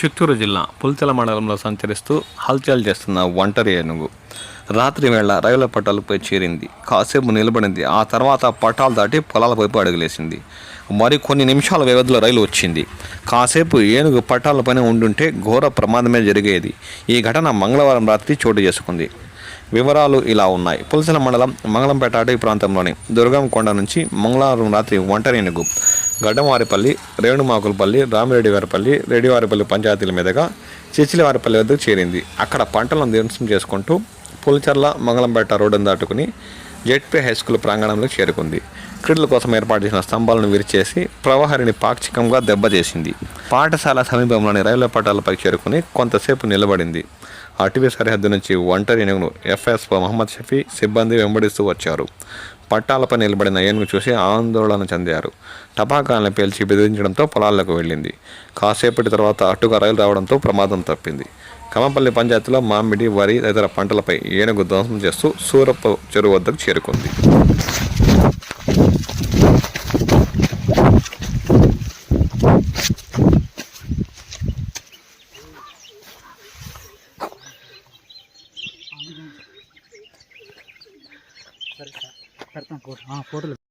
చిత్తూరు జిల్లా పుల్చెల మండలంలో సంచరిస్తూ హల్చల్ చేస్తున్న ఒంటరి ఏనుగు రాత్రి వేళ రైళ్ల పట్టాలపై చేరింది. కాసేపు నిలబడింది. ఆ తర్వాత పట్టాలు దాటి పొలాల వైపు అడుగులేసింది. మరి కొన్ని నిమిషాల వ్యవధిలో రైలు వచ్చింది. కాసేపు ఏనుగు పట్టాలపైన ఉండుంటే ఘోర ప్రమాదమే జరిగేది. ఈ ఘటన మంగళవారం రాత్రి చోటు చేసుకుంది. వివరాలు ఇలా ఉన్నాయి. పుల్చెల మండలం మంగళంపేట అటవీ ప్రాంతంలోని దుర్గం కొండ నుంచి మంగళవారం రాత్రి ఒంటరి ఏనుగు గడ్డమారిపల్లి, రేణుమాకులపల్లి, రామిరెడ్డివారిపల్లి, రెడ్డివారిపల్లి పంచాయతీల మీదుగా చిచ్చిలివారిపల్లి వద్దకు చేరింది. అక్కడ పంటలను ధ్వంసం చేసుకుంటూ పుల్చెర్ల మంగళంపేట రోడ్డును దాటుకుని జెడ్పీ హై స్కూల్ ప్రాంగణంలోకి చేరుకుంది. క్రీడల కోసం ఏర్పాటు చేసిన స్తంభాలను విరిచేసి ప్రవాహరిని పాక్షికంగా దెబ్బతీసింది. పాఠశాల సమీపంలోని రైల్వే పట్టాలపై చేరుకుని కొంతసేపు నిలబడింది. అటవీ సరిహద్దు నుంచి ఒంటరి ఏనుగును ఎఫ్ఎస్ఓ మహమ్మద్ షఫీ సిబ్బంది వెంబడిస్తూ వచ్చారు. పట్టాలపై నిలబడిన ఏనుగు చూసి ఆందోళన చెందారు. టపాకాయలను పేల్చి బెదిరించడంతో పొలాల్లోకి వెళ్ళింది. కాసేపటి తర్వాత అటుగా రైలు రావడంతో ప్రమాదం తప్పింది. కమపల్లి పంచాయతీలో మామిడి, వరి తదితర పంటలపై ఏనుగు ధ్వంసం చేస్తూ సూరప్ప చెరువు వద్దకు చేరుకుంది. ఫోటోలు